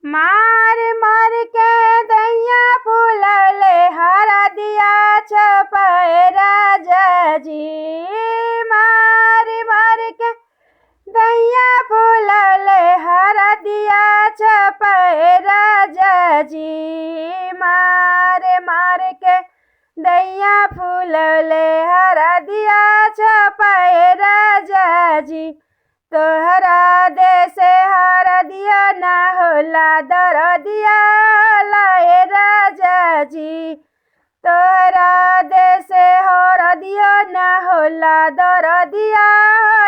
मार मार के दैया फूलले हरा दिया छपे राजा जी। मार मार के दैया फूलले हरा दिया छपे राजा जी। मार मार के दैया फूलले हरा दिया छपे राजा जी। तोहरा देसे हरा दिया ना होला दर दिया लाए राजा जी। तोहरा देसे हरा दिया ना होला दर दिया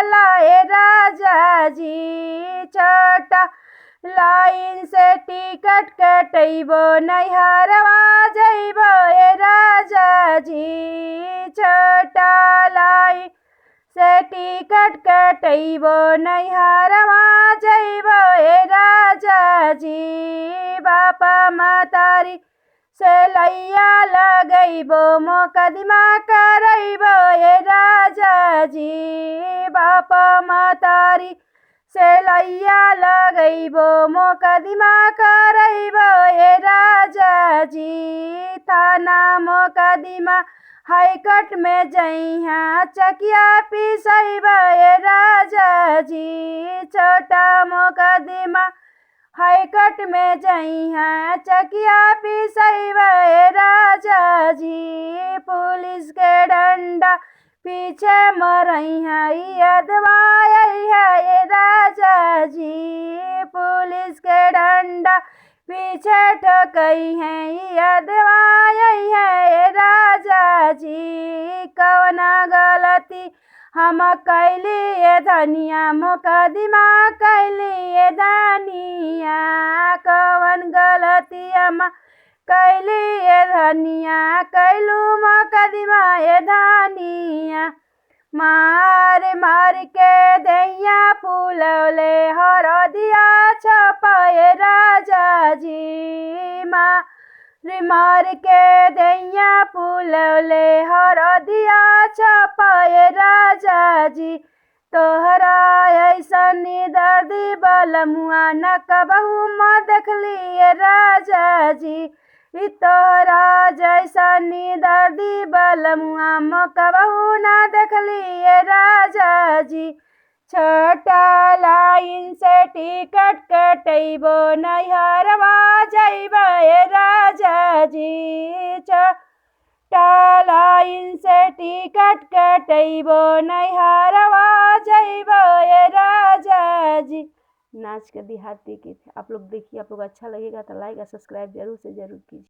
लाए राजा जी। छोटा लाइन से टिकट कटैबो नैहरवा जइबो ए राजा जी। छोटा लाइन से टिकट कटैबो नैहरवा जइबो ए राजा जी। बापा मतारी से लैया लगैबो मोकदमा करैबो ए राजा जी। बापा मतारी से लैया लगैबो मोकदमा करैबो ए राजा जी। थाना मोकदमा हाईकोर्ट में जइहा चकिया पिसैबो ए राजा जी। छोटा मोकदमा हाईकोर्ट में जइहा चकिया पिसैबो ए राजा जी। पुलिस के डंडा पीछे मरैहा यदवा ए राजा जी। पुलिस के डंडा पीछे ठोकई है यदवा ए राजा जी। कवना गलती हम कैली ए धनिया मुकदमा कैली ए धनिया। कवन गलती हम कैली ए धनिया कैलू मुकदमा ए धनिया। मार मार के दैया फूलले हर दिया छपे राजा जी। मार मार के दैया फूलले हर दिया छपे राजा जी। तोहरा ऐसन दर्दी बलमुआ न कबहू म देखली राजा जी। तोहरा जैसन दर्दी बलमुआ म कबहू न देखली राजा जी। छोटा लाइन से टिकट कटैबो नैहरवा जइबो ए राजा जी। छोटा लाइन से टिकट कटैबो नैहरवा जइबो ए राजा जी। नाच के देहाती के आप लोग देखिए, आप लोग अच्छा लगेगा तो लाइक और सब्सक्राइब जरूर से जरूर कीजिए।